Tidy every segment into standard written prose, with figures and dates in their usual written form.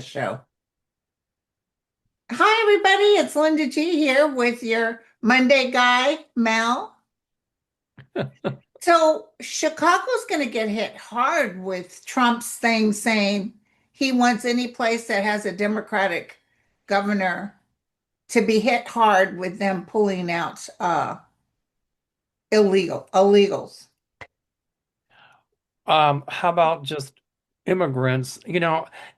Show. Hi, everybody. It's Linda G here with your Monday guy, Mel. So, Chicago's going to get hit hard with Trump's thing saying he wants any place that has a Democratic governor to be hit hard with them pulling out illegals. How about just immigrants?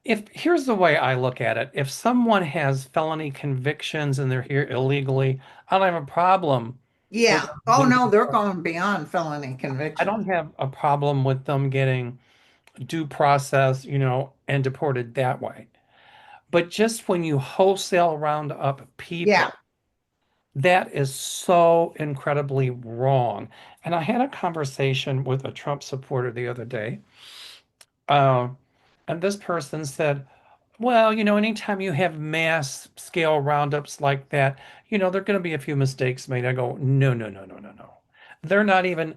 If here's the way I look at it. If someone has felony convictions and they're here illegally, I don't have a problem with Yeah. Oh, them no, getting, they're going beyond felony I conviction. don't have a problem with them getting due process, and deported that way. But just when you wholesale round up Yeah. people, that is so incredibly wrong. And I had a conversation with a Trump supporter the other day. Uh, and this person said, well, anytime you have mass scale roundups like that, there are going to be a few mistakes made. I go, no, no, no, no, no, no. They're not even,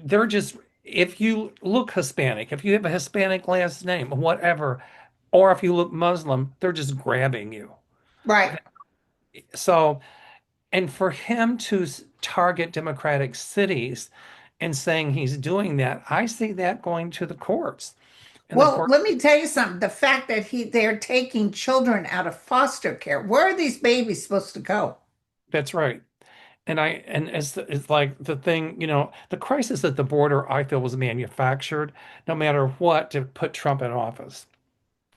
they're just, if you look Hispanic, if you have a Hispanic last name, whatever, or if you look Muslim, they're just grabbing you. Right. So, and for him to target Democratic cities and saying he's doing that, I see that going to the courts. And the Well, court, let me tell you something. The fact that they're taking children out of foster care, where are these babies supposed to go? that's right. And it's like the thing, the crisis at the border, I feel was manufactured, no matter what, to put Trump in office.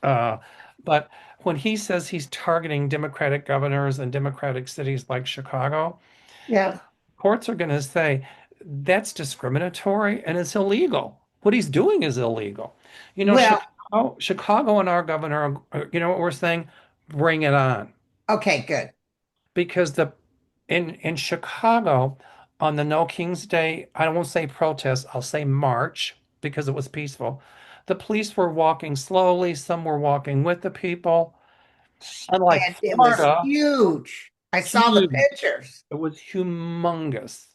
Uh, but when he says he's targeting Democratic governors and Democratic cities like Chicago, Yeah. courts are going to say that's discriminatory and it's illegal. What he's doing is illegal. Well, Chicago and our governor, you know what we're saying? Bring it on. okay, good. Because in Chicago on the No King's Day, I won't say protest, I'll say march because it was peaceful. The police were walking slowly, some were walking with the people. Unlike And it was Florida, huge. I saw the huge. pictures. It was humongous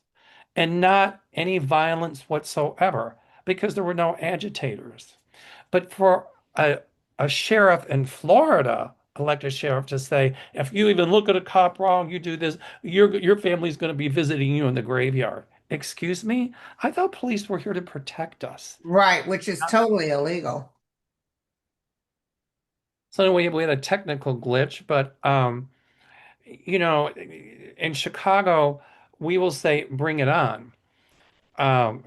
and not any violence whatsoever because there were no agitators. But for a sheriff in Florida, elected sheriff, to say, if you even look at a cop wrong, you do this, your family's going to be visiting you in the graveyard. Excuse me? I thought police were here to protect us. Right, which is totally illegal. So anyway, we had a technical glitch, but in Chicago, we will say, bring it on. Um,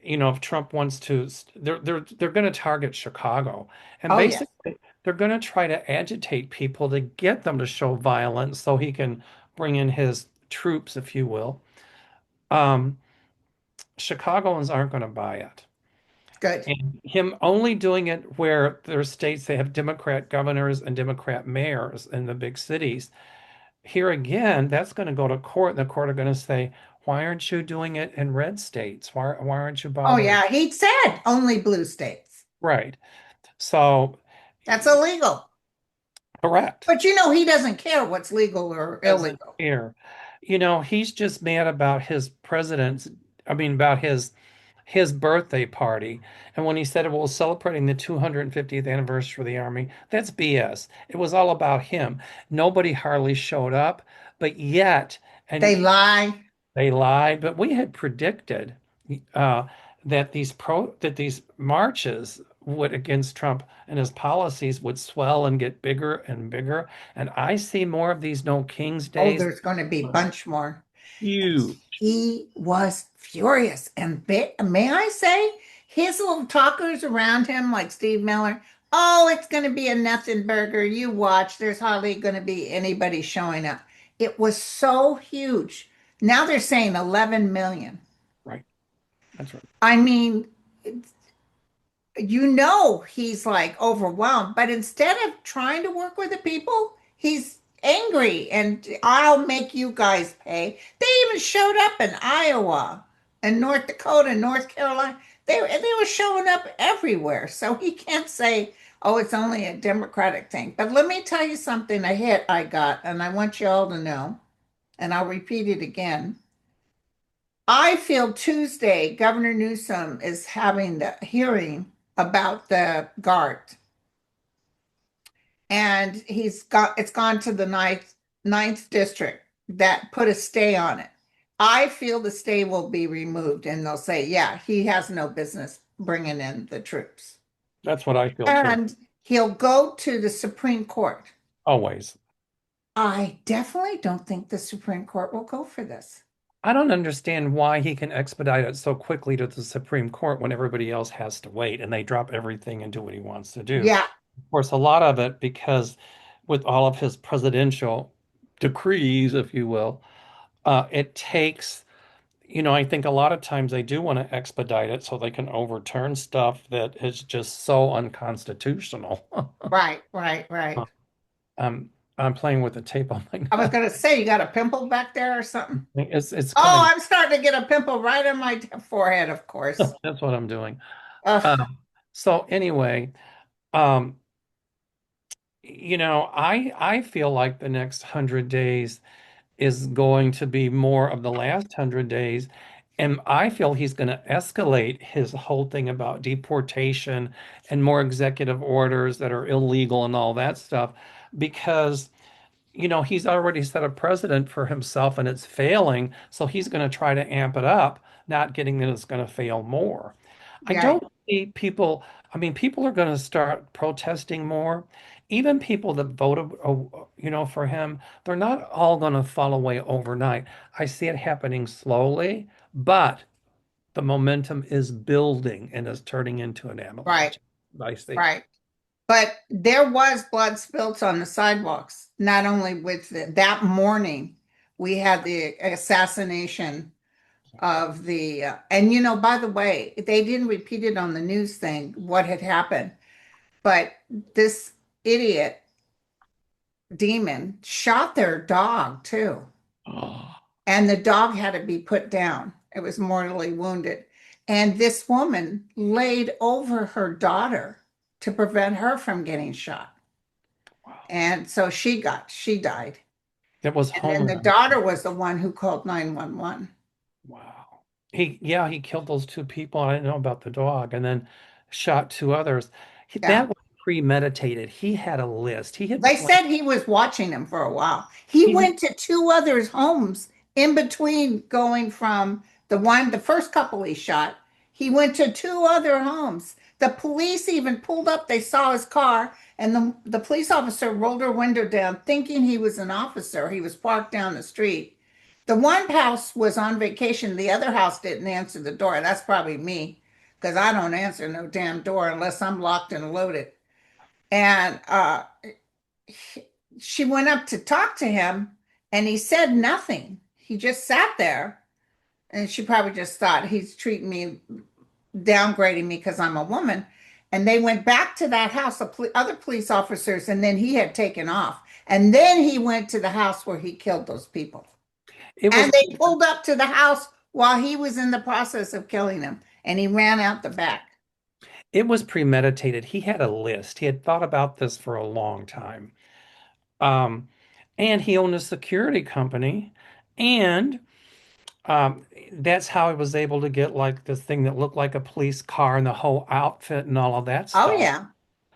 if Trump wants to, they're going to target Chicago, and Oh, yeah. basically they're going to try to agitate people to get them to show violence so he can bring in his troops, if you will. Um, Chicagoans aren't going to buy it. Good. And him only doing it where there are states they have Democrat governors and Democrat mayors in the big cities. Here again, that's going to go to court, and the court are going to say, why aren't you doing it in red states? Why aren't you Oh, bothering? yeah. He said only blue states. Right. So, That's illegal. correct. But he doesn't care what's legal or Doesn't illegal. care. He's just mad about his president's, I mean, about his birthday party. And when he said it was celebrating the 250th anniversary of the Army, that's BS. It was all about him. Nobody hardly showed up, but yet, They and lie. they lied, but we had predicted uh, that these marches would against Trump and his policies would swell and get bigger and bigger. And I see more of these No Kings Oh, days. there's going to be a bunch more. Huge. He was furious. And may I say, his little talkers around him, like Steve Miller, oh, it's going to be a nothing burger. You watch. There's hardly going to be anybody showing up. It was so huge. Now they're saying 11 million. Right. That's right. I mean, he's like overwhelmed, but instead of trying to work with the people, he's angry and I'll make you guys pay. They even showed up in Iowa and North Dakota, North Carolina. They were showing up everywhere. So he can't say, oh, it's only a Democratic thing. But let me tell you something, a hit I got, and I want you all to know, and I'll repeat it again. I feel Tuesday, Governor Newsom is having the hearing about the guard. and it's gone to the ninth district that put a stay on it. I feel the stay will be removed, and they'll say, yeah, he has no business bringing in the troops. That's what I feel too. And he'll go to the Supreme Court. Always. I definitely don't think the Supreme Court will go for this. I don't understand why he can expedite it so quickly to the Supreme Court when everybody else has to wait and they drop everything and do what he wants to do. Yeah, Of course, a lot of it because with all of his presidential decrees, if you will, it takes, I think a lot of times they do want to expedite it so they can overturn stuff that is just so unconstitutional. right, right, right. Um, I'm playing with the tape on my I was nose. gonna say, you got a pimple back there or something? It's kind Oh, of I'm starting to get a pimple right on my forehead, of course. that's what I'm doing. Ugh, So anyway, um, I feel like the next 100 days is going to be more of the last 100 days. And I feel he's going to escalate his whole thing about deportation and more executive orders that are illegal and all that stuff because he's already set a precedent for himself and it's failing. So he's going to try to amp it up, not getting that it's going to fail more. I right, don't see people, I mean, people are going to start protesting more. Even people that voted, for him, they're not all going to fall away overnight. I see it happening slowly, but the momentum is building and is turning into an right, avalanche. I see. right. But there was blood spilled on the sidewalks, not only with that morning, we had the assassination of and by the way, they didn't repeat it on the news thing, what had happened, but this idiot demon shot their dog too. Oh, And the dog had to be put down. It was mortally wounded. And this woman laid over her daughter to prevent her from getting shot. wow. And so she died. It was And then the Homeland. daughter was the one who called 911. Wow. He killed those two people. I didn't know about the dog, and then shot two others. Yeah. That was premeditated. He had a list. He had They planned. said he was watching them for a while. He He had, went to two others' homes in between going from the first couple he shot. He went to two other homes. The police even pulled up. They saw his car, and the police officer rolled her window down, thinking he was an officer. He was parked down the street. The one house was on vacation. The other house didn't answer the door. That's probably me, because I don't answer no damn door unless I'm locked and loaded. And she went up to talk to him and he said nothing. He just sat there and she probably just thought he's treating me, downgrading me because I'm a woman. And they went back to that house, other police officers, and then he had taken off. And then he went to the house where he killed those people. it was And they pulled up to the house while he was in the process of killing them. And he ran out the back. it was premeditated. He had a list. He had thought about this for a long time. Um, and he owned a security company, and that's how he was able to get like this thing that looked like a police car and the whole outfit and all of that Oh, stuff. yeah.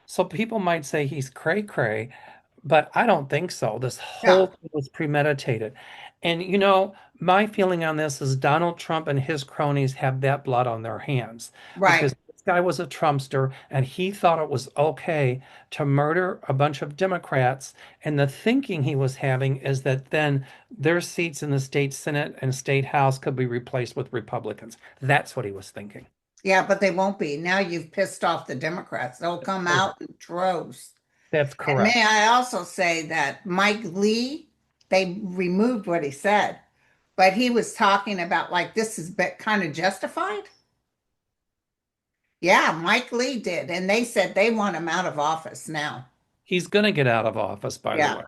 So people might say he's cray cray, but I don't think so. This Yeah. whole thing was premeditated. And my feeling on this is Donald Trump and his cronies have that blood on their hands Right. because this guy was a Trumpster and he thought it was okay to murder a bunch of Democrats. And the thinking he was having is that then their seats in the state Senate and state House could be replaced with Republicans. That's what he was thinking. Yeah, but they won't be. Now you've pissed off the Democrats. They'll come out in droves. That's And may correct. I also say that Mike Lee, they removed what he said, but he was talking about like this is kind of justified. Yeah, Mike Lee did. And they said they want him out of office now. He's going to get out of office, by the Yeah. way.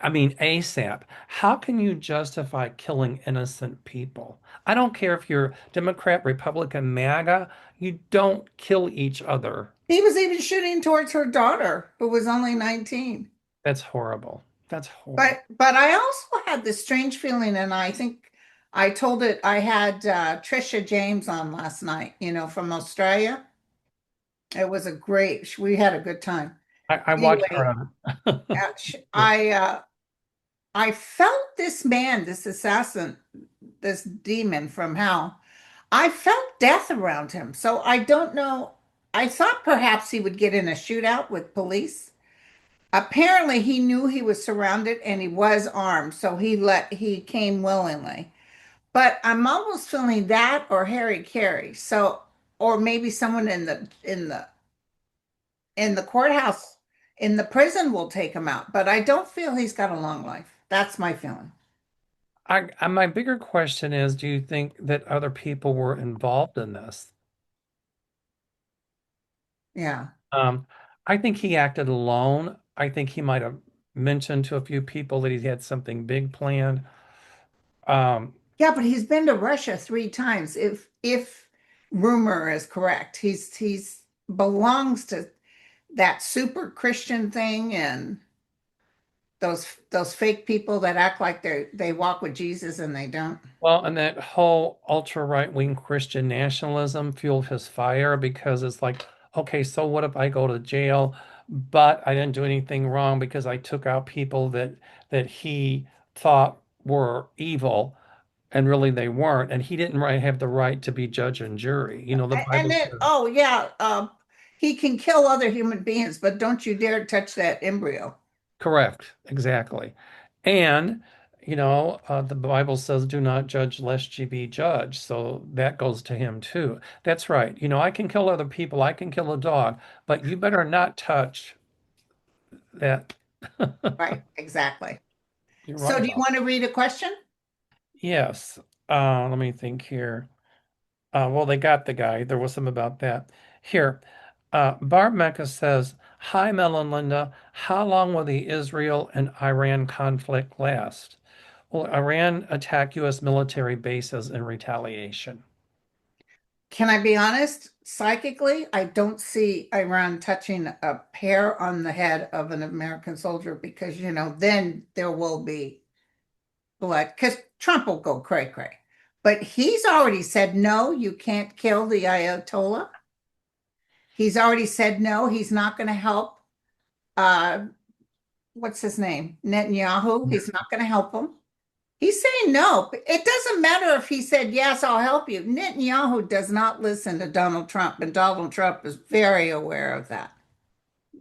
I mean, ASAP. How can you justify killing innocent people? I don't care if you're Democrat, Republican, MAGA, you don't kill each other. He was even shooting towards her daughter, who was only 19. That's horrible. That's horrible. But I also had this strange feeling, and I think I told it, I had Trisha James on last night, from Australia. It was we had a good time. I watched Anyway, part of it. Yeah. I felt this man, this assassin, this demon from hell. I felt death around him. So I don't know. I thought perhaps he would get in a shootout with police. Apparently, he knew he was surrounded and he was armed, so he came willingly. But I'm almost feeling that or Harry Carey. So, or maybe someone in the courthouse, in the prison will take him out. But I don't feel he's got a long life. That's my feeling. My bigger question is, do you think that other people were involved in this? Yeah. Um, I think he acted alone. I think he might have mentioned to a few people that he had something big planned. Um, Yeah, but he's been to Russia 3 times. If rumor is correct, he's belongs to that super Christian thing and those fake people that act like they walk with Jesus and they don't. well, and that whole ultra right-wing Christian nationalism fueled his fire because it's like, okay, so what if I go to jail, but I didn't do anything wrong because I took out people that he thought were evil and really they weren't, and he didn't have the right to be judge and jury. You know, the And Bible then, says oh yeah, he can kill other human beings, but don't you dare touch that embryo. correct, exactly. And the Bible says, "Do not judge, lest ye be judged." So that goes to him too. That's right. I can kill other people, I can kill a dog, but you better not touch that. Right, exactly. You're right So do you about want that. to read a question? Yes. Let me think here. Well, they got the guy. There was some about that. Here, Barb Mecca says, "Hi, Mel and Linda. How long will the Israel and Iran conflict last? Will Iran attack U.S. military bases in retaliation?" Can I be honest? Psychically, I don't see Iran touching a hair on the head of an American soldier because, then there will be blood because Trump will go cray cray. But he's already said, no, you can't kill the Ayatollah. He's already said, no, he's not going to help. Uh, what's his name? Netanyahu. Yeah. He's not going to help him. He's saying no. It doesn't matter if he said, yes, I'll help you. Netanyahu does not listen to Donald Trump, and Donald Trump is very aware of that.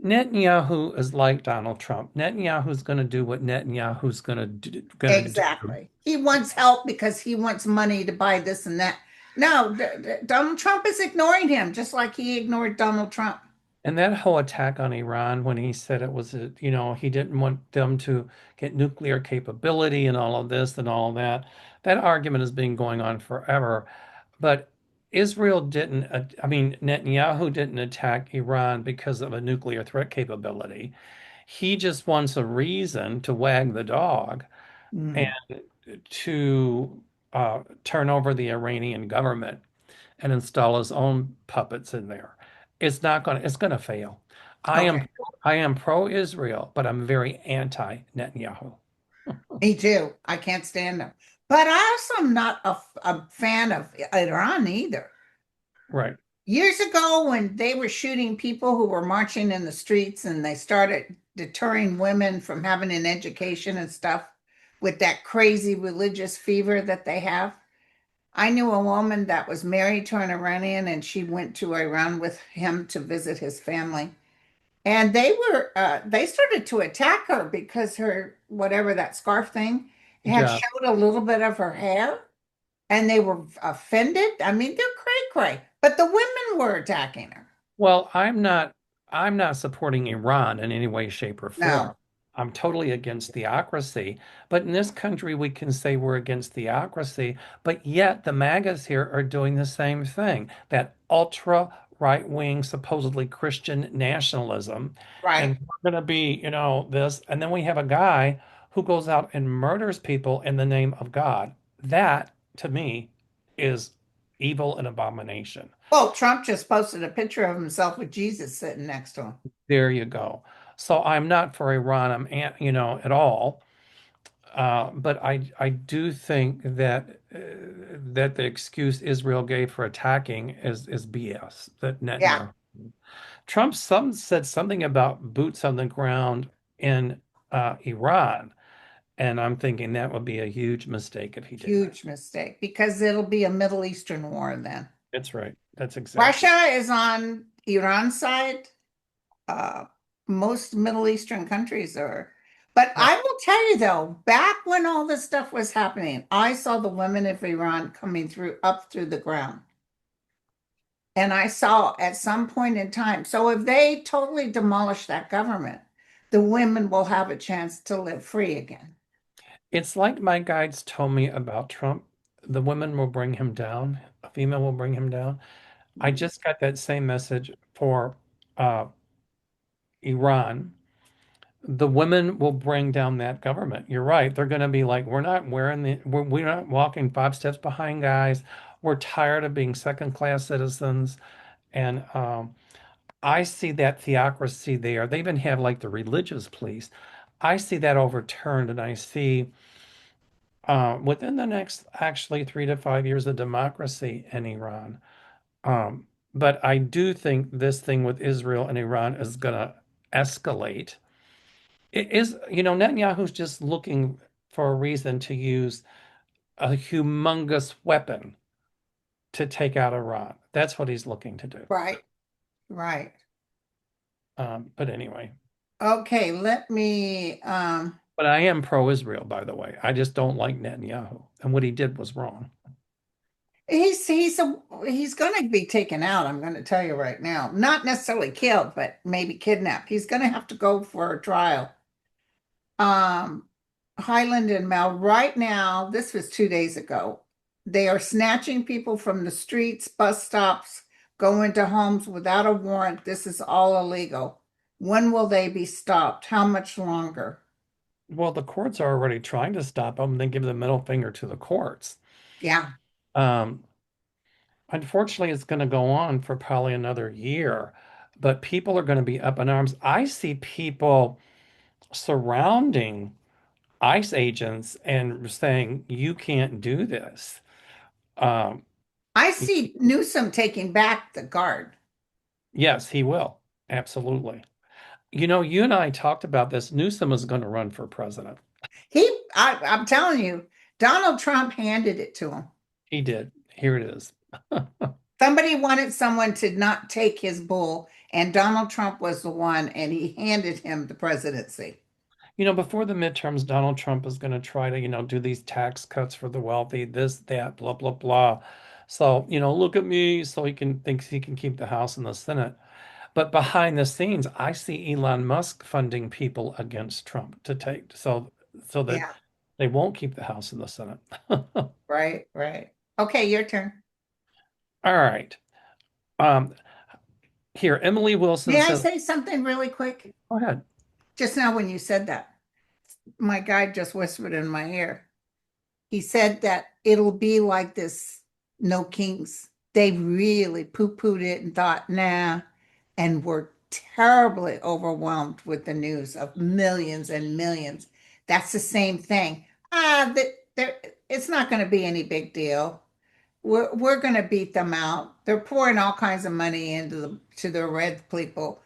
Netanyahu is like Donald Trump. Netanyahu's going to do what Netanyahu's going to do. Exactly. He wants help because he wants money to buy this and that. No, Donald Trump is ignoring him, just like he ignored Donald Trump. And that whole attack on Iran, when he said it was, he didn't want them to get nuclear capability and all of this and all of that, that argument has been going on forever. But Israel didn't, I mean, Netanyahu didn't attack Iran because of a nuclear threat capability. He just wants a reason to wag the dog and Mm. to turn over the Iranian government and install his own puppets in there. It's going to fail. I am Okay. I am pro-Israel, but I'm very anti-Netanyahu. Me too. I can't stand him. But I also am not a fan of Iran either. Right. Years ago, when they were shooting people who were marching in the streets and they started deterring women from having an education and stuff with that crazy religious fever that they have, I knew a woman that was married to an Iranian and she went to Iran with him to visit his family. And they started to attack her because her, whatever that scarf thing, had Yeah. showed a little bit of her hair and they were offended. I mean, they're cray cray, but the women were attacking her. Well, I'm not supporting Iran in any way, shape, or form. No, I'm totally against theocracy. But in this country, we can say we're against theocracy, but yet the MAGAs here are doing the same thing. That ultra right-wing, supposedly Christian nationalism. right. And we're going to be, this. And then we have a guy who goes out and murders people in the name of God. That, to me, is evil and abomination. Well, Trump just posted a picture of himself with Jesus sitting next to him. There you go. So I'm not for Iran, at all. But I do think that the excuse Israel gave for attacking is BS. That Yeah. Netanyahu Trump said something about boots on the ground in Iran, and I'm thinking that would be a huge mistake if he did that. Huge mistake because it'll be a Middle Eastern war then. That's right. That's exactly. Russia is on Iran's side. Uh, most Middle Eastern countries are. But Yeah. I will tell you though, back when all this stuff was happening, I saw the women of Iran coming through up through the ground. And I saw at some point in time, so if they totally demolish that government, the women will have a chance to live free again. It's like my guides told me about Trump. The women will bring him down. A female will bring him down. I just got that same message for uh, Iran. The women will bring down that government. You're right. They're going to be like, we're not walking 5 steps behind guys. We're tired of being second class citizens. And I see that theocracy there. They even have like the religious police. I see that overturned, and I see within the next actually 3 to 5 years of democracy in Iran. But I do think this thing with Israel and Iran is going to escalate. It is, Netanyahu's just looking for a reason to use a humongous weapon to take out Iran. That's what he's looking to do. Right, right. But anyway, Okay, let me but I am pro-Israel, by the way. I just don't like Netanyahu, and what he did was wrong. he's going to be taken out, I'm going to tell you right now. Not necessarily killed, but maybe kidnapped. He's going to have to go for a trial. Um Highland and Mel, right now, this was 2 days ago. They are snatching people from the streets, bus stops, go into homes without a warrant. This is all illegal. When will they be stopped? How much longer? Well, the courts are already trying to stop him, then give the middle finger to the courts. Yeah. Um, Unfortunately, it's going to go on for probably another year, but people are going to be up in arms. I see people surrounding ICE agents and saying, you can't do this. Um, I see Newsom taking back the guard. yes, he will. Absolutely. You and I talked about this. Newsom is going to run for president. I'm telling you, Donald Trump handed it to him. He did. Here it is. Somebody wanted someone to not take his bull, and Donald Trump was the one, and he handed him the presidency. Before the midterms, Donald Trump is going to try to, do these tax cuts for the wealthy, this, that, blah, blah, blah. So, look at me. So thinks he can keep the House and the Senate. But behind the scenes, I see Elon Musk funding people against Trump to take so that Yeah, they won't keep the House and the Senate. right, right. Okay, your turn. All right. Um, Here, Emily Wilson May I says, say something really quick? go ahead. Just now when you said that, my guy just whispered in my ear. He said that it'll be like this, no kings. They really poo-pooed it and thought, nah, and were terribly overwhelmed with the news of millions and millions. That's the same thing. It's not going to be any big deal. We're going to beat them out. They're pouring all kinds of money into the red people.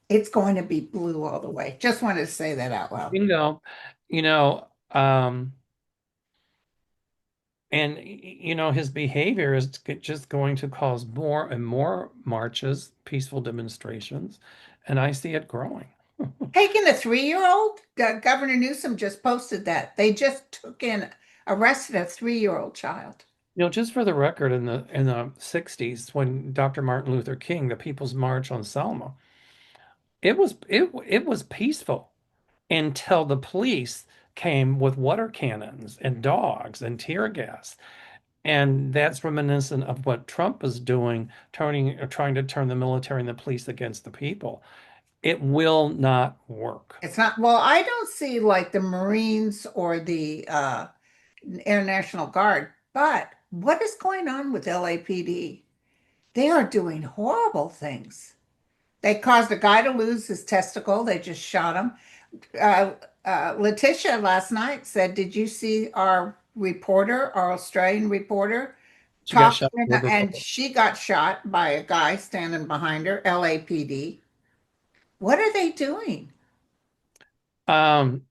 It's going to be blue all the way. Just wanted to say that out loud. Bingo. You know, um, and his behavior is just going to cause more and more marches, peaceful demonstrations, and I see it growing. Taking a 3-year-old, Governor Newsom just posted that. They just arrested a 3-year-old child. Just for the record, in the 60s, when Dr. Martin Luther King, the People's March on Selma, it was peaceful until the police came with water cannons and dogs and tear gas. And that's reminiscent of what Trump is doing, trying to turn the military and the police against the people. It will not work. It's not, well, I don't see like the Marines or the Air National Guard, but what is going on with LAPD? They are doing horrible things. They caused a guy to lose his testicle. They just shot him. Uh, Letitia last night said, "Did you see our reporter, our Australian reporter, She got talking?" shot in Liverpool. And she got shot by a guy standing behind her, LAPD. What are they doing? Um,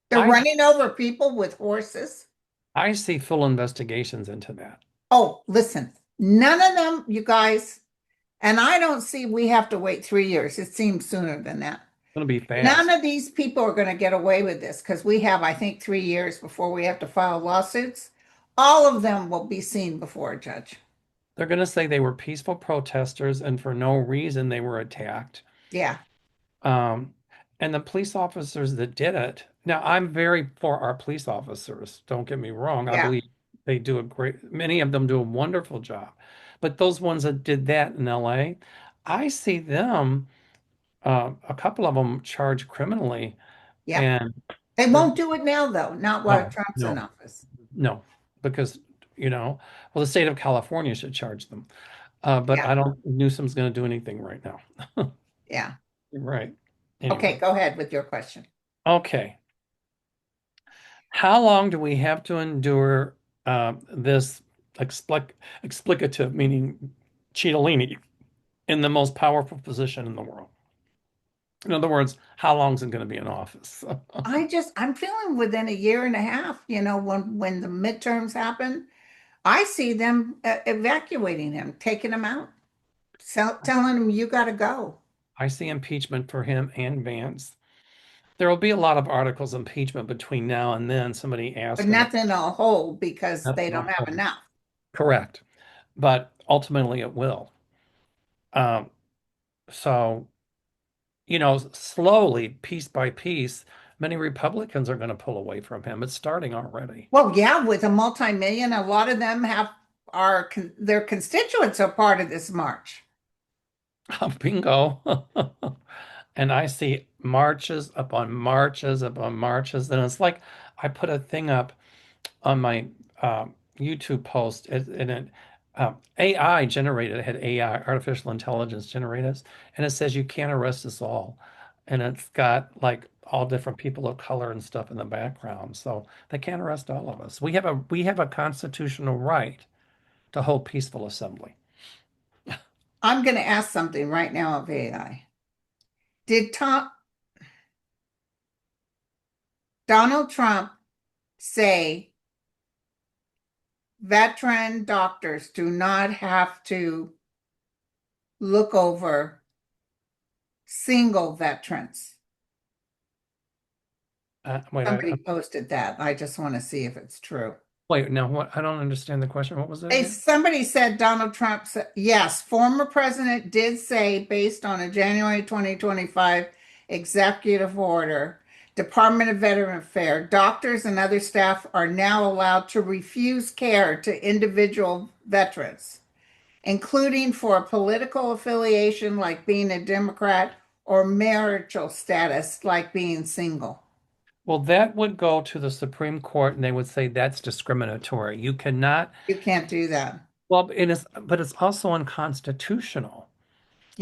They're I running over people with horses. I see full investigations into that. Oh, listen, none of them, you guys, and I don't see we have to wait 3 years. It seems sooner than that. It's going to be None fast. of these people are going to get away with this because we have, I think, 3 years before we have to file lawsuits. All of them will be seen before a judge. They're going to say they were peaceful protesters and for no reason they were attacked. Yeah, Um, and the police officers that did it. Now, I'm very for our police officers. Don't get me wrong. I yeah. believe they do a great, many of them do a wonderful job. But those ones that did that in LA, I see them, a couple of them charged criminally, Yeah. and They they're won't do it now, though, not while no, Trump's in no, office. no, because, well, the state of California should charge them. But Yeah, I don't, Newsom's going to do anything right now. yeah. Right. Okay, Anyway, go ahead with your question. okay. How long do we have to endure this explicative, meaning Cittadini, in the most powerful position in the world? In other words, how long is it going to be in office? I'm feeling within a year and a half, when the midterms happen, I see them evacuating him, taking him out, telling him you got to go. I see impeachment for him and Vance. There will be a lot of articles of impeachment between now and then. Somebody But asked him, nothing will hold because that's they don't not have enough. correct, but ultimately it will. Um, so, slowly, piece by piece, many Republicans are going to pull away from him. It's starting already. Well, yeah, with a multi-million, a lot of them their constituents are part of this march. Bingo. And I see marches upon marches upon marches. And it's like I put a thing up on my YouTube post, and AI generated, it had AI, artificial intelligence generate us, and it says you can't arrest us all. And it's got like all different people of color and stuff in the background. So they can't arrest all of us. We have a constitutional right to hold peaceful assembly. I'm going to ask something right now of AI. Did Donald Trump say veteran doctors do not have to look over single veterans? Wait, Somebody posted that. I just want to see if it's true. wait. Now what? I don't understand the question. What was it again? Somebody said Donald Trump said, yes, former president did say, based on a January 2025 executive order, Department of Veteran Affairs, doctors and other staff are now allowed to refuse care to individual veterans, including for a political affiliation like being a Democrat or marital status like being single. Well, that would go to the Supreme Court and they would say that's discriminatory. You cannot, You can't do that. well, it is, but it's also unconstitutional.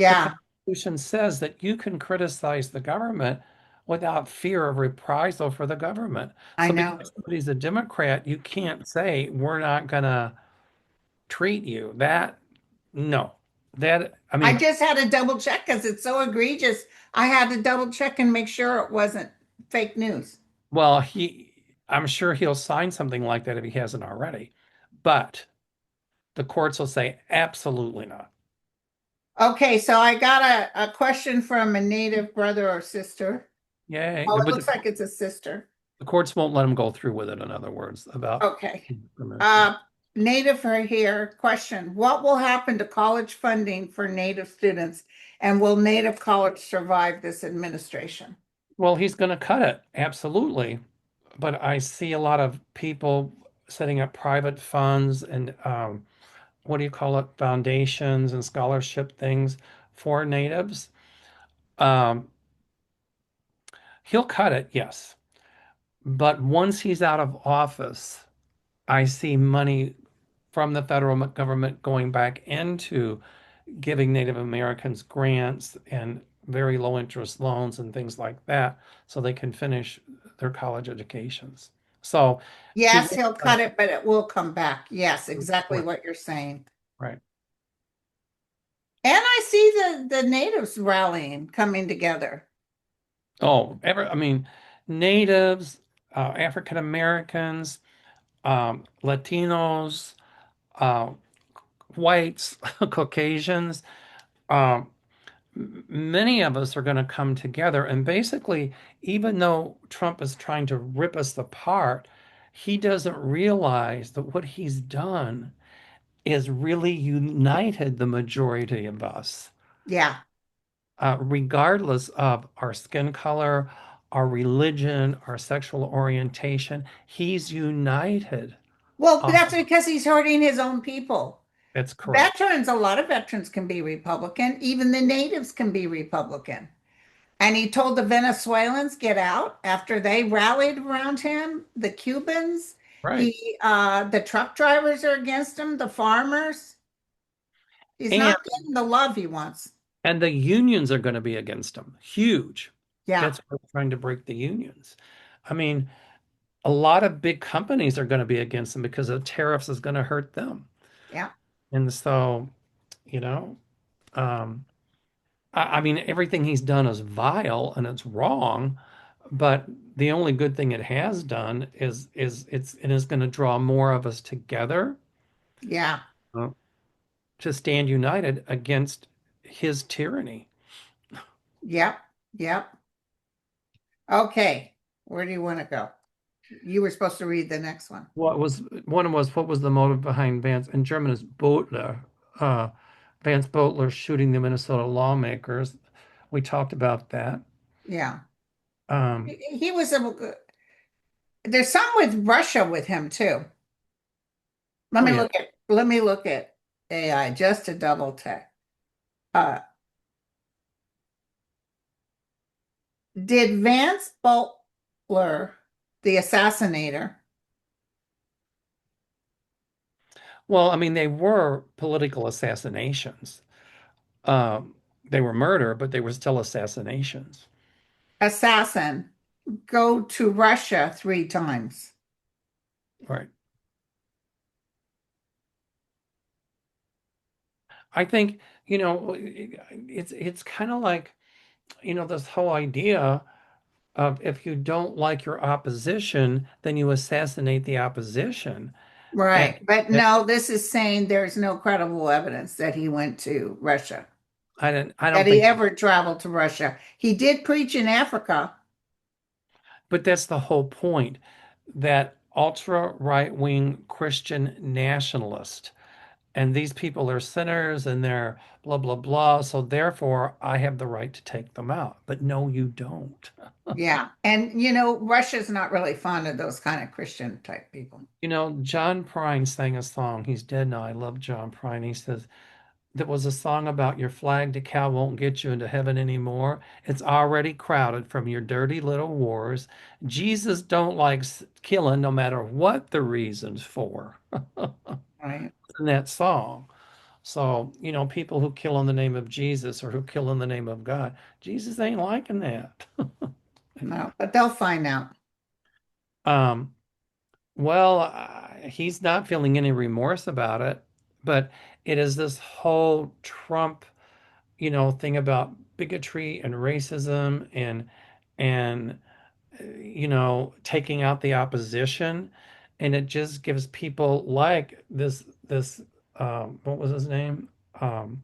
The Yeah, Constitution says that you can criticize the government without fear of reprisal for the government. I So know. because somebody's a Democrat, you can't say we're not gonna treat you. That, no. That, I I mean, just had to double check because it's so egregious. I had to double check and make sure it wasn't fake news. well, I'm sure he'll sign something like that if he hasn't already. But the courts will say absolutely not. Okay, so I got a question from a native brother or sister. Yay. Oh, it But looks like it's a sister. the courts won't let him go through with it, in other words, about Okay. discrimination. Uh, native are here. Question. What will happen to college funding for native students? And will Native College survive this administration? Well, he's going to cut it, absolutely. But I see a lot of people setting up private funds and what do you call it, foundations and scholarship things for natives. Um, he'll cut it, yes. But once he's out of office, I see money from the federal government going back into giving Native Americans grants and very low interest loans and things like that so they can finish their college educations. So he Yes, will he'll cut cut it, but it will come back. Yes, it. exactly Right. what you're saying. Right. And I see the natives rallying, coming together. Oh, I mean, natives, African Americans, Latinos, uh, whites, Caucasians. Um, Many of us are going to come together. And basically, even though Trump is trying to rip us apart, he doesn't realize that what he's done is really united the majority of us, Yeah. regardless of our skin color, our religion, our sexual orientation. He's united Well, us. that's because he's hurting his own people. That's correct. Veterans, a lot of veterans can be Republican. Even the natives can be Republican. And he told the Venezuelans get out after they rallied around him, the Cubans. Right. The truck drivers are against him, the farmers. He's And not getting the love he wants. and the unions are going to be against him. Huge. Yeah, That's why we're trying to break the unions. I mean, a lot of big companies are going to be against him because the tariffs is going to hurt them. yeah, And so, you know, um, I mean, everything he's done is vile and it's wrong, but the only good thing it has done it is going to draw more of us together yeah, uh, to stand united against his tyranny. yep, yep. Okay, where do you want to go? You were supposed to read the next one. What was the motive behind Vance in German is Botler, uh, Vance Botler shooting the Minnesota lawmakers. We talked about that. Yeah. Um, He was there's some with Russia with him too. oh yeah. Let me look at AI just to double check. Uh, did Vance Butler, the assassinator, Well, I mean, they were political assassinations. Um, they were murder, but they were still assassinations. assassin, go to Russia 3 times? Right. I think, it's kind of like, this whole idea of if you don't like your opposition, then you assassinate the opposition. And Right. But no, this is saying there's no credible evidence that he went to Russia, I that don't he think, ever traveled to Russia. He did preach in Africa. but that's the whole point, that ultra right-wing Christian nationalist, and these people are sinners and they're blah, blah, blah. So therefore, I have the right to take them out. But no, you don't. Yeah. And Russia's not really fond of those kind of Christian type people. John Prine sang a song. He's dead now. I love John Prine. He says, there was a song about your flag decal won't get you into heaven anymore. It's already crowded from your dirty little wars. Jesus don't like killing no matter what the reasons for Right. in that song. So, people who kill in the name of Jesus or who kill in the name of God, Jesus ain't liking that. No, but they'll find out. Um, well, he's not feeling any remorse about it, but it is this whole Trump, thing about bigotry and racism and taking out the opposition, and it just gives people like this what was his name? Um,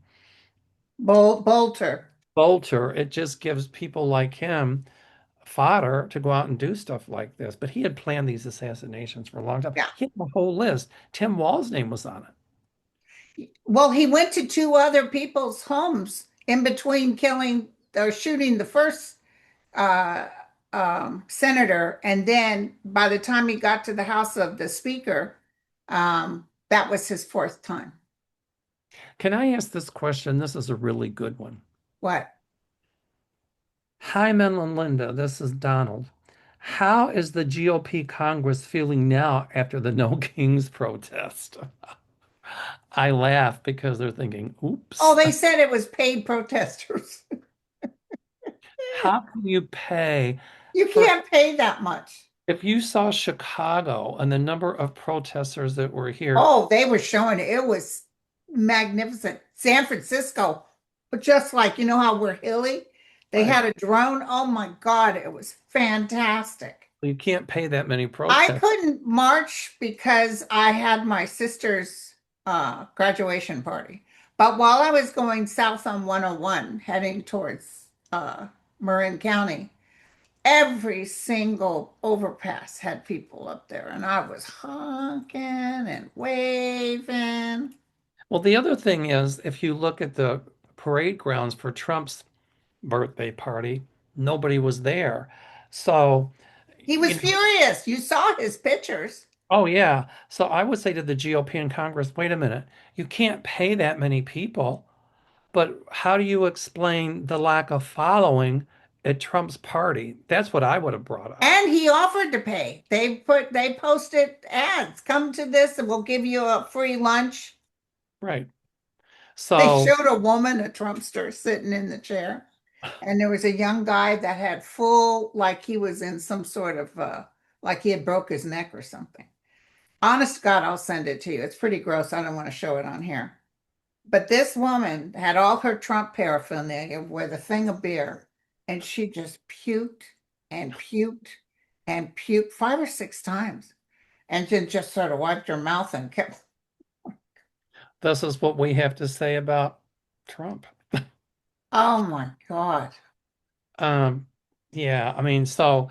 Bolter. Bolter. It just gives people like him fodder to go out and do stuff like this. But he had planned these assassinations for a long time. Yeah. He had a whole list. Tim Wall's name was on it. Well, he went to 2 other people's homes in between killing or shooting the first uh, senator. And then by the time he got to the house of the speaker, that was his fourth time. Can I ask this question? This is a really good one. What? Hi, Mel and Linda. This is Donald. How is the GOP Congress feeling now after the No Kings protest? I laugh because they're thinking, Oh, oops. they said it was paid protesters. How can you pay You for can't pay that much. if you saw Chicago and the number of protesters that were here? Oh, they were showing it. It was magnificent. San Francisco. But just like, you know how we're hilly? They Right. had a drone. Oh my God, it was fantastic. You can't pay that many I protests. couldn't march because I had my sister's graduation party. But while I was going south on 101, heading towards Marin County, every single overpass had people up there, and I was honking and waving. Well, the other thing is, if you look at the parade grounds for Trump's birthday party, nobody was there. So, He you was know, furious. You saw his pictures. oh yeah. So I would say to the GOP in Congress, wait a minute, you can't pay that many people, but how do you explain the lack of following at Trump's party? That's what I would have brought up. And he offered to pay. They posted ads. Come to this and we'll give you a free lunch. Right. They So showed a woman, a Trumpster, sitting in the chair. And there was a young guy that had full, like he was in some sort of like he had broke his neck or something. Honest to God, I'll send it to you. It's pretty gross. I don't want to show it on here. But this woman had all her Trump paraphernalia with a thing of beer, and she just puked and puked and puked 5 or 6 times, and then just sort of wiped her mouth and kept, this is what we have to say about Trump. oh my God. Um, yeah, I mean, so,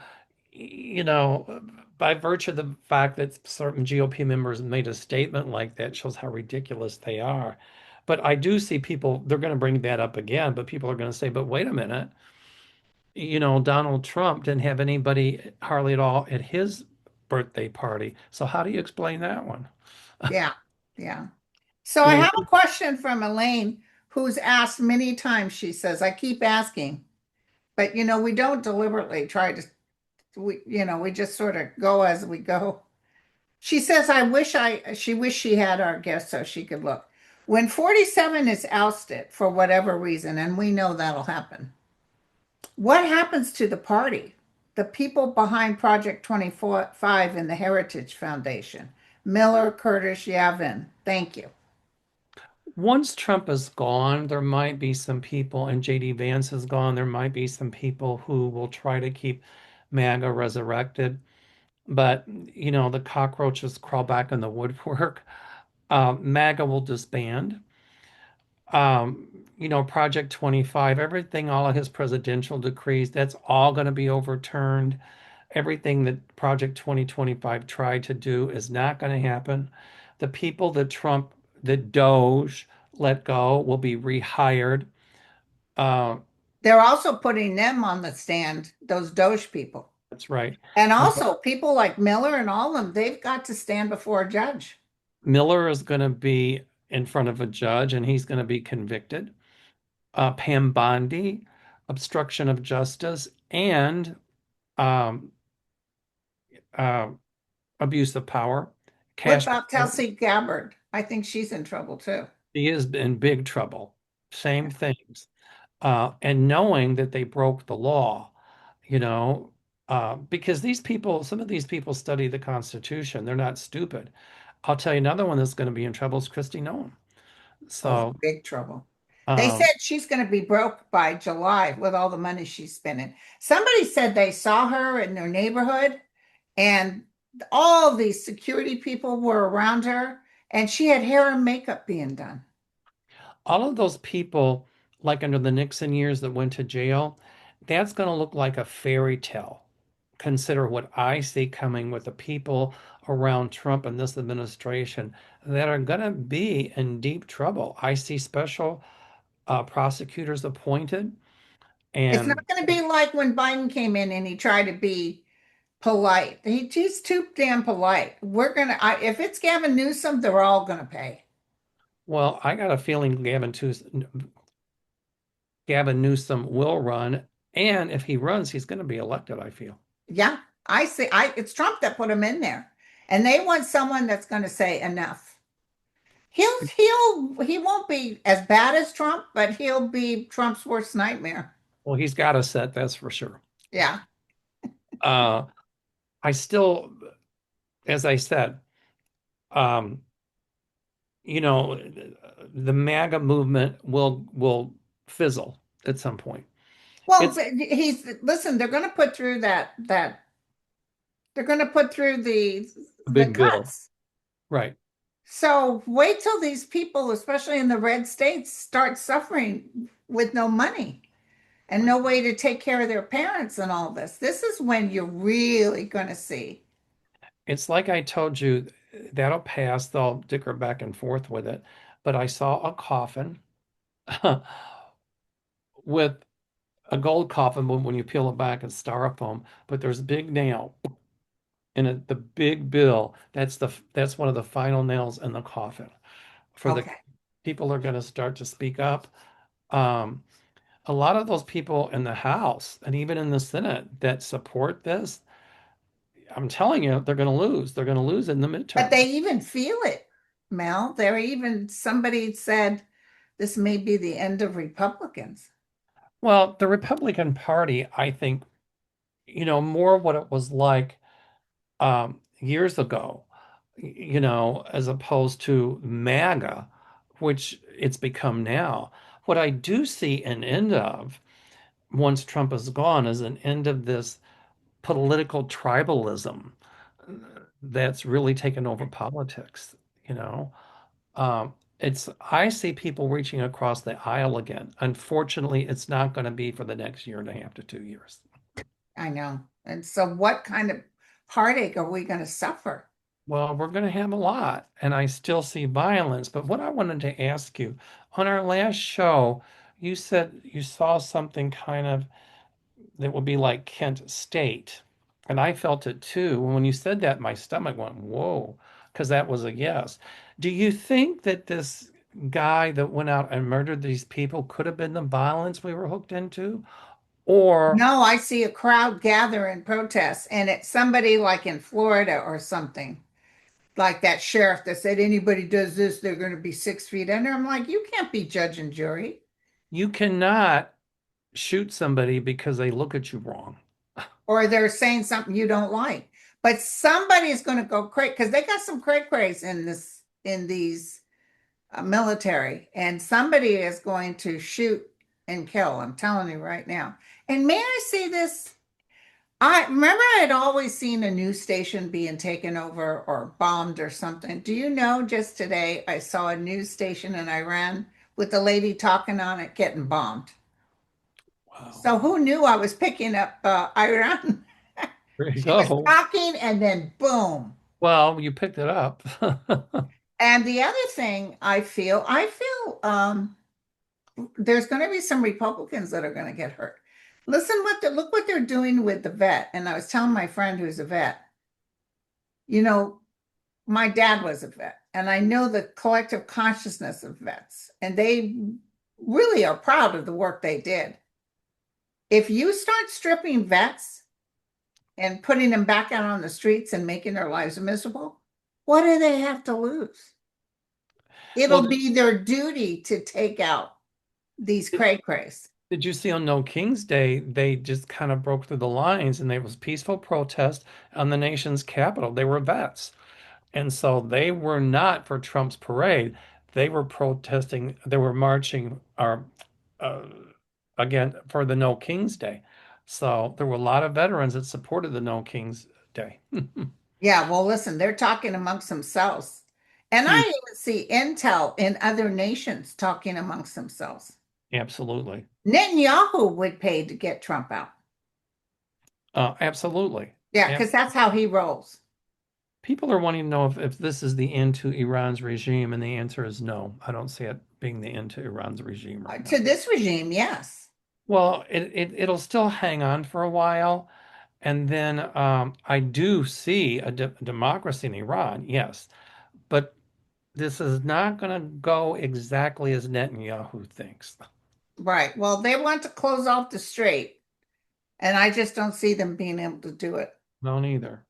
by virtue of the fact that certain GOP members made a statement like that shows how ridiculous they are. But I do see people, they're going to bring that up again, but people are going to say, but wait a minute, Donald Trump didn't have anybody hardly at all at his birthday party. So how do you explain that one? Yeah, yeah. So I I mean, have a question from Elaine, who's asked many times. She says, I keep asking, but we don't deliberately try to, we just sort of go as we go. She says, she wish she had our guest so she could look. When 47 is ousted for whatever reason, and we know that'll happen, what happens to the party? The people behind Project 25 and the Heritage Foundation. Miller, Curtis, Yavin. Thank you. once Trump is gone, there might be some people, and JD Vance is gone, there might be some people who will try to keep MAGA resurrected. But, the cockroaches crawl back in the woodwork. MAGA will disband. Project 25, everything, all of his presidential decrees, that's all going to be overturned. Everything that Project 2025 tried to do is not going to happen. The people that Doge let go will be rehired. Uh, They're also putting them on the stand, those Doge people. that's right. And And also people like Miller and all of them, they've got to stand before a judge. Miller is going to be in front of a judge and he's going to be convicted. Pam Bondi, obstruction of justice, and um, uh, abuse of power. What Cash, about Tulsi Gabbard? I think she's in trouble too. he is in big trouble. Same things. And knowing that they broke the law, you know, because some of these people study the Constitution. They're not stupid. I'll tell you another one that's going to be in trouble is Kristi Noem. Oh, So, big trouble. They said um, she's going to be broke by July with all the money she's spending. Somebody said they saw her in their neighborhood and all these security people were around her and she had hair and makeup being done. all of those people, like under the Nixon years that went to jail, that's going to look like a fairy tale. Consider what I see coming with the people around Trump and this administration that are going to be in deep trouble. I see special prosecutors appointed, It's not and going to be like when Biden came in and he tried to be polite. He's too damn polite. If it's Gavin Newsom, they're all going to pay. well, I got a feeling Gavin Newsom will run, and if he runs, he's going to be elected, I feel. Yeah, I see. It's Trump that put him in there, and they want someone that's going to say enough. He won't be as bad as Trump, but he'll be Trump's worst nightmare. Well, he's got a set, that's for sure. Yeah. Uh, I still, as I said, um, the MAGA movement will fizzle at some point. Well, It's he's listen, they're going to put through that they're going to put through a the big bill, cuts. right? So wait till these people, especially in the red states, start suffering with no money and Right. no way to take care of their parents and all this. This is when you're really going to see. It's like I told you, that'll pass. They'll dicker back and forth with it. But I saw a coffin with a gold coffin when you peel it back, it's styrofoam, but there's a big nail in it, the big bill. That's one of the final nails in the coffin. For the Okay. people are going to start to speak up. Um, a lot of those people in the House and even in the Senate that support this, I'm telling you, they're going to lose. They're going to lose in the But they midterms. even feel it, Mel. They're even, somebody said this may be the end of Republicans. Well, the Republican Party, I think, more what it was like years ago, as opposed to MAGA, which it's become now. What I do see an end of once Trump is gone is an end of this political tribalism that's really taken over politics, you know. I see people reaching across the aisle again. Unfortunately, it's not going to be for the next year and a half to 2 years. I know. And so what kind of heartache are we going to suffer? Well, we're going to have a lot, and I still see violence. But what I wanted to ask you, on our last show, you said you saw something kind of that would be like Kent State. And I felt it too. When you said that, my stomach went, whoa, because that was a yes. Do you think that this guy that went out and murdered these people could have been the violence we were hooked into? Or No, I see a crowd gather and protest, and it's somebody like in Florida or something, like that sheriff that said anybody does this, they're going to be 6 feet under. I'm like, you can't be judge and jury. you cannot shoot somebody because they look at you wrong. Or they're saying something you don't like. But somebody's going to go crazy because they got some cray crays in this in these military, and somebody is going to shoot and kill. I'm telling you right now. And may I say this? I remember I had always seen a news station being taken over or bombed or something. Do you know? Just today, I saw a news station in Iran with the lady talking on it getting bombed. Wow. So who knew I was picking up Iran? There you She was go. talking and then boom. Well, you picked it up. And the other thing I feel there's going to be some Republicans that are going to get hurt. Look what they're doing with the vet. And I was telling my friend who's a vet, you know, my dad was a vet, and I know the collective consciousness of vets, and they really are proud of the work they did. If you start stripping vets and putting them back out on the streets and making their lives miserable, what do they have to lose? Well, It'll be their duty to take out these cray crays. did you see on No King's Day, they just kind of broke through the lines and there was peaceful protest on the nation's capital. They were vets. And so they were not for Trump's parade. They were protesting, they were marching uh, again for the No King's Day. So there were a lot of veterans that supported the No King's Day. Yeah, well, listen, they're talking amongst themselves. And I Hmm, even see intel in other nations talking amongst themselves. absolutely. Netanyahu would pay to get Trump out. Absolutely. Yeah, And because that's how he rolls. people are wanting to know if this is the end to Iran's regime, and the answer is no. I don't see it being the end to Iran's regime right To now. this regime, yes. Well, it'll still hang on for a while. And then I do see a democracy in Iran, yes, but this is not going to go exactly as Netanyahu thinks. Right. Well, they want to close off the strait, and I just don't see them being able to do it. No, neither.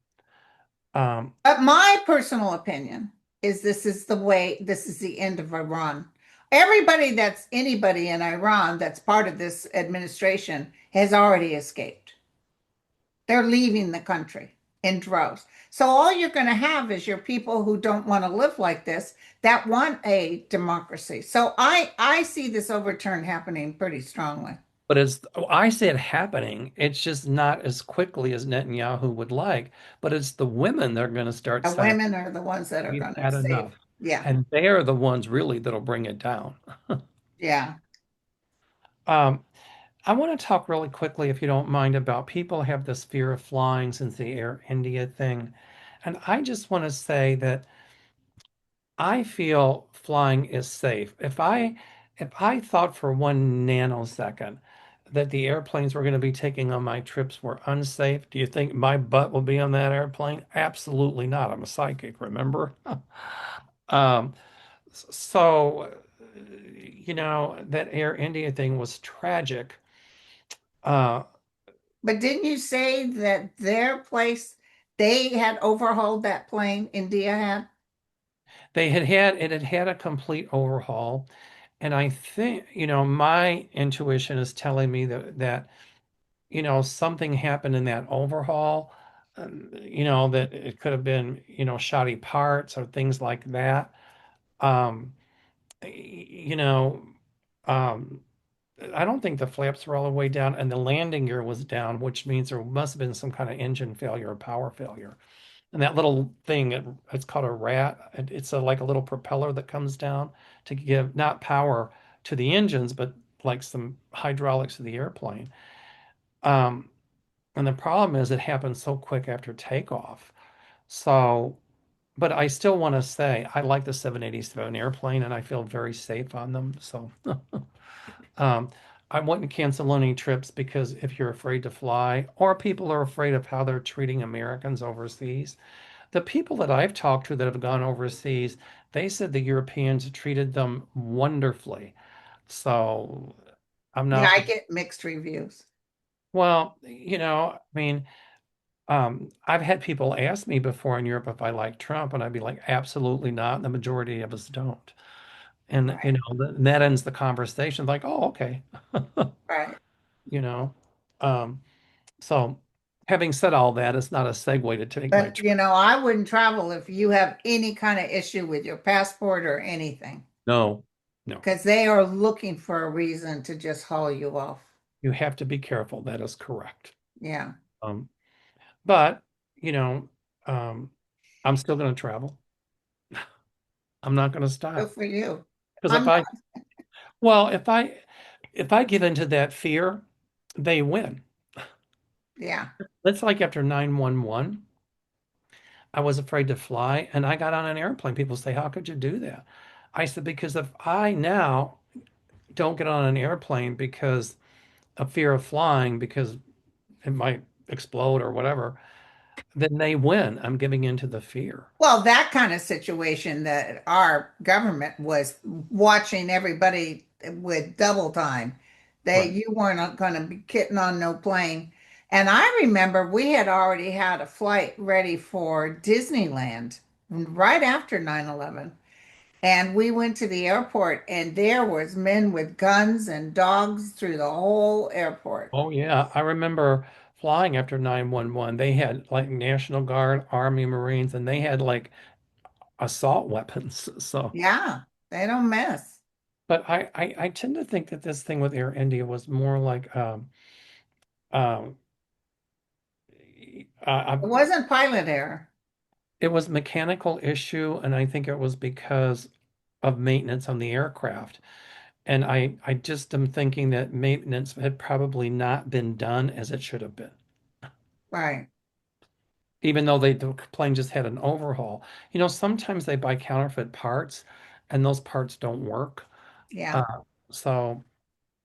Um, But my personal opinion is this is the end of Iran. Everybody that's anybody in Iran that's part of this administration has already escaped. They're leaving the country. in droves. So all you're going to have is your people who don't want to live like this, that want a democracy. So I see this overturn happening pretty strongly. But it's, I see it happening. It's just not as quickly as Netanyahu would like. But it's the women that are going to start The saying, women are the ones that are we've going to had save. enough. Yeah. And they are the ones really that'll bring it down. Yeah. Um, I want to talk really quickly, if you don't mind, about people have this fear of flying since the Air India thing. And I just want to say that I feel flying is safe. If I thought for 1 nanosecond that the airplanes we're going to be taking on my trips were unsafe, do you think my butt will be on that airplane? Absolutely not. I'm a psychic, remember? Um, so, that Air India thing was tragic. Uh, But didn't you say that their place, they had overhauled that plane, India had? it had a complete overhaul, and I think, my intuition is telling me that something happened in that overhaul, that it could have been, shoddy parts or things like that. Um, you know, um, I don't think the flaps were all the way down and the landing gear was down, which means there must have been some kind of engine failure or power failure. And that little thing, it's called a rat. It's like a little propeller that comes down to give not power to the engines, but like some hydraulics to the airplane. Um, And the problem is it happens so quick after takeoff. So, but I still want to say I like the 787 airplane and I feel very safe on them. So, um, I wouldn't cancel any trips because if you're afraid to fly or people are afraid of how they're treating Americans overseas, the people that I've talked to that have gone overseas, they said the Europeans treated them wonderfully. So, I'm Yeah, not, I get mixed reviews. well, I mean, I've had people ask me before in Europe if I like Trump, and I'd be like, absolutely not. And the majority of us don't. And, Right. that ends the conversation. Like, oh, okay. Right. You know, um, so having said all that, it's not a segue to take my But, trip. I wouldn't travel if you have any kind of issue with your passport or anything, No, no, because they are looking for a reason to just haul you off. you have to be careful. That is correct. Yeah. Um, but, you know, um, I'm still going to travel. I'm not going to Good stop for you. because I'm not. well, if I give into that fear, they win. Yeah. It's like after 911, I was afraid to fly and I got on an airplane. People say, how could you do that? I said, because if I now don't get on an airplane because of fear of flying, because it might explode or whatever, then they win. I'm giving into the fear. Well, that kind of situation that our government was watching everybody with double time. Right. You weren't going to be getting on no plane. And I remember we had already had a flight ready for Disneyland right after 9/11. And we went to the airport and there was men with guns and dogs through the whole airport. Oh, yeah. I remember flying after 911. They had like National Guard, Army, Marines, and they had like assault weapons. So, Yeah, they don't mess. but I tend to think that this thing with Air India was more like um, It wasn't pilot error. it was mechanical issue, and I think it was because of maintenance on the aircraft. And I just am thinking that maintenance had probably not been done as it should have been, Right. even though the plane just had an overhaul. Sometimes they buy counterfeit parts, and those parts don't work. Yeah. Uh, so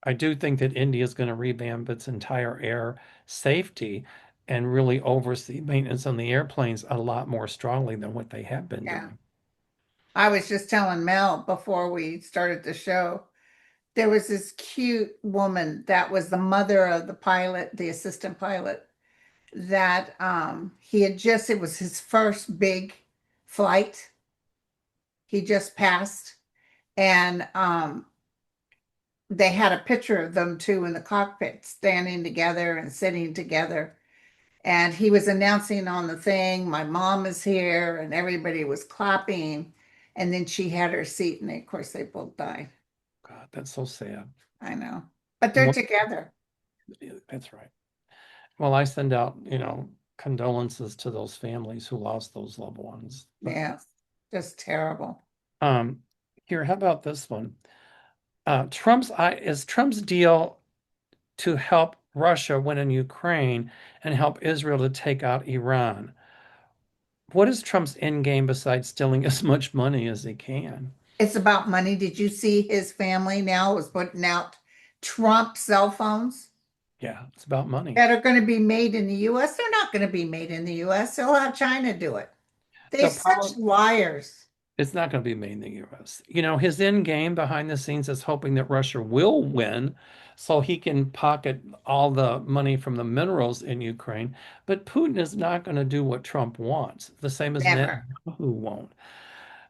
I do think that India is going to revamp its entire air safety and really oversee maintenance on the airplanes a lot more strongly than what they have been Yeah. doing. I was just telling Mel before we started the show, there was this cute woman that was the mother of the pilot, the assistant pilot, that it was his first big flight. He just passed. And they had a picture of them two in the cockpit standing together and sitting together. And he was announcing on the thing, my mom is here, and everybody was clapping. And then she had her seat, and of course, they both died. God, that's so sad. I know. But they're Well, together. that's right. Well, I send out, condolences to those families who lost those loved ones. But Yeah, just terrible. um, here, how about this one? Trump's deal to help Russia win in Ukraine and help Israel to take out Iran. What is Trump's end game besides stealing as much money as he can? It's about money. Did you see his family now is putting out Trump cell phones Yeah, it's about money. that are going to be made in the US? They're not going to be made in the US. They'll have China do it. They're The such problem, liars. it's not going to be made in the US. His end game behind the scenes is hoping that Russia will win so he can pocket all the money from the minerals in Ukraine. But Putin is not going to do what Trump wants, the same as Never. Netanyahu won't.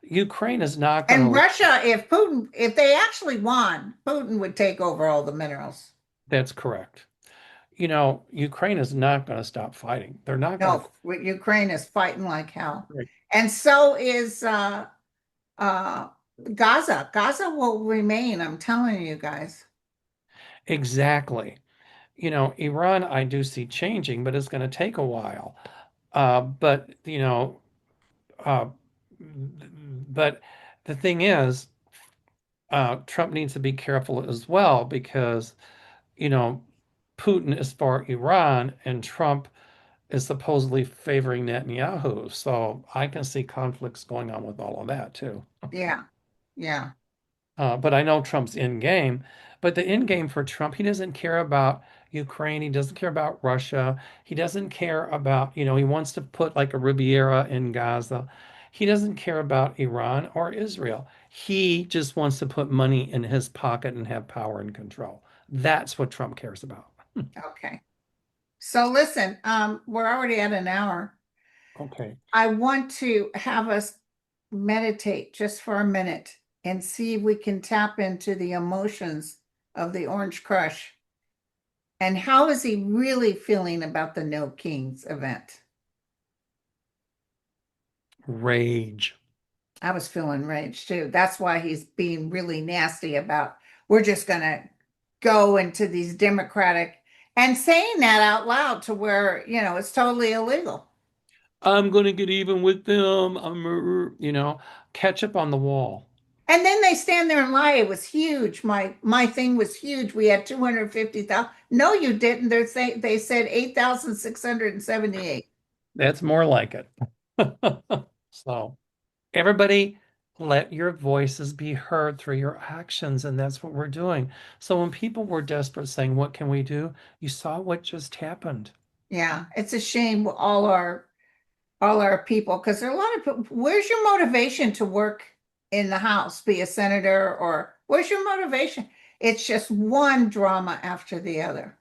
Ukraine is not going And to, Russia, if they actually won, Putin would take over all the minerals. that's correct. Ukraine is not going to stop fighting. They're not going to No, Ukraine is fighting like hell. quit. And so is uh, Gaza. Gaza will remain, I'm telling you guys. Exactly. Iran, I do see changing, but it's going to take a while. But uh, but the thing is, Trump needs to be careful as well because you know Putin is for Iran and Trump is supposedly favoring Netanyahu. So I can see conflicts going on with all of that too. Yeah, yeah, But I know Trump's in game. But the end game for Trump, he doesn't care about Ukraine. He doesn't care about Russia. He doesn't care about, he wants to put like a Riviera in Gaza. He doesn't care about Iran or Israel. He just wants to put money in his pocket and have power and control. That's what Trump cares about. okay. So listen, we're already at an hour. Okay. I want to have us meditate just for a minute and see if we can tap into the emotions of the Orange Crush. And how is he really feeling about the No Kings event? Rage. I was feeling rage too. That's why he's being really nasty about we're just going to go into these Democratic and saying that out loud to where, it's totally illegal. I'm going to get even with them. Ketchup on the wall. And then they stand there and lie. It was huge. My thing was huge. We had 250,000. No, you didn't. They said 8,678. That's more like it. So. Everybody, let your voices be heard through your actions, and that's what we're doing. So when people were desperate saying, "What can we do?" You saw what just happened. Yeah, it's a shame all our people because there are a lot of people. Where's your motivation to work in the House, be a senator, or where's your motivation? It's just one drama after the other.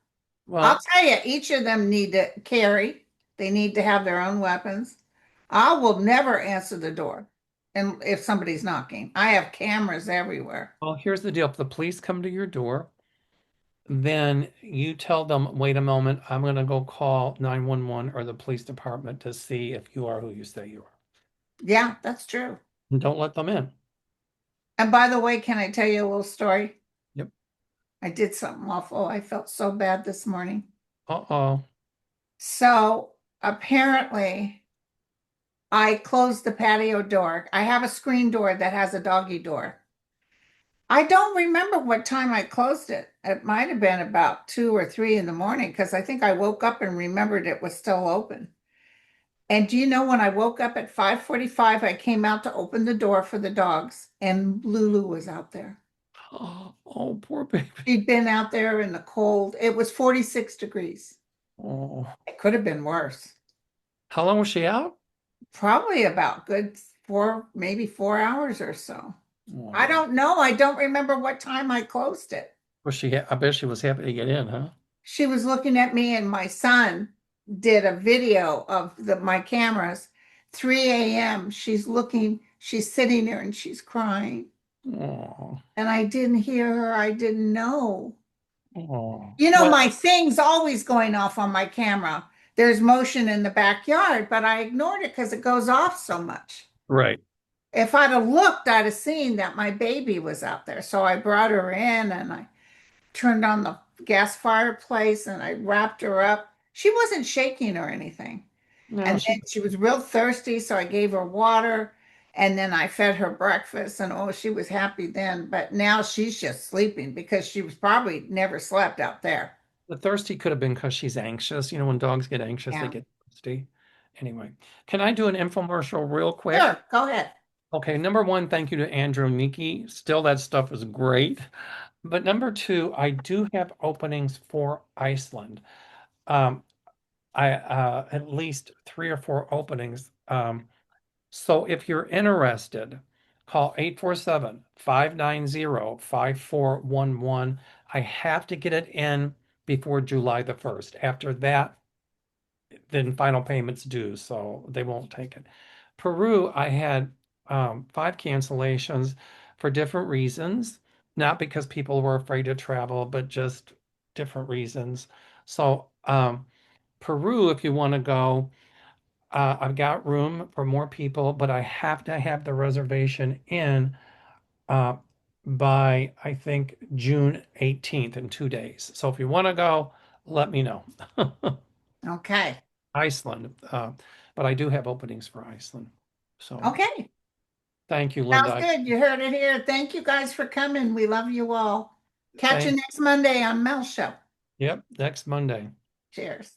I'll Well, tell you, each of them need to carry. They need to have their own weapons. I will never answer the door, and if somebody's knocking, I have cameras everywhere. here's the deal. If the police come to your door, then you tell them, "Wait a moment, I'm going to go call 911 or the police department to see if you are who you say you are." Yeah, that's true. And don't let them in. And by the way, can I tell you a little story? Yep. I did something awful. I felt so bad this morning. Uh-oh. So apparently, I closed the patio door. I have a screen door that has a doggy door. I don't remember what time I closed it. It might have been about 2 or 3 in the morning because I think I woke up and remembered it was still open. And do you know when I woke up at 5:45, I came out to open the door for the dogs, and Lulu was out there. Oh, poor baby. She'd been out there in the cold. It was 46 degrees. Oh. It could have been worse. How long was she out? Probably about good maybe 4 hours or so. I Oh. don't know. I don't remember what time I closed it. I bet she was happy to get in, huh? She was looking at me, and my son did a video of my cameras. 3 a.m. She's sitting there and she's crying. Oh, And I didn't hear her. I didn't know. oh. You know, Well, my thing's always going off on my camera. there's motion in the backyard, but I ignored it because it goes off so much. Right. If I'd have looked, I'd have seen that my baby was out there. So I brought her in and I turned on the gas fireplace and I wrapped her up. She wasn't shaking or anything. No, And then she she was real thirsty, so I gave her water and then I fed her breakfast and oh, she was happy then. But now she's just sleeping because she was probably never slept out there. the thirsty could have been because she's anxious. You know, when dogs get anxious, they Yeah. get thirsty. Anyway, can I do an infomercial real quick? Sure, go ahead. Okay, number one, thank you to Andrew and Nikki. Still, that stuff is great. But number two, I do have openings for Iceland. Um, I at least three or four openings. So if you're interested, call 847-590-5411. I have to get it in before July the 1st. After that, then final payments due, so they won't take it. Peru, I had five cancellations for different reasons, not because people were afraid to travel, but just different reasons. So Peru, if you want to go, I've got room for more people, but I have to have the reservation in uh, by, I think, June 18th in 2 days. So if you want to go, let me know. Okay. Iceland, but I do have openings for Iceland. So Okay. thank you, Sounds Linda. good. You heard it here. Thank you guys for coming. We love you all. Catch you Thank, next Monday on Mel Show. yep, next Monday. Cheers.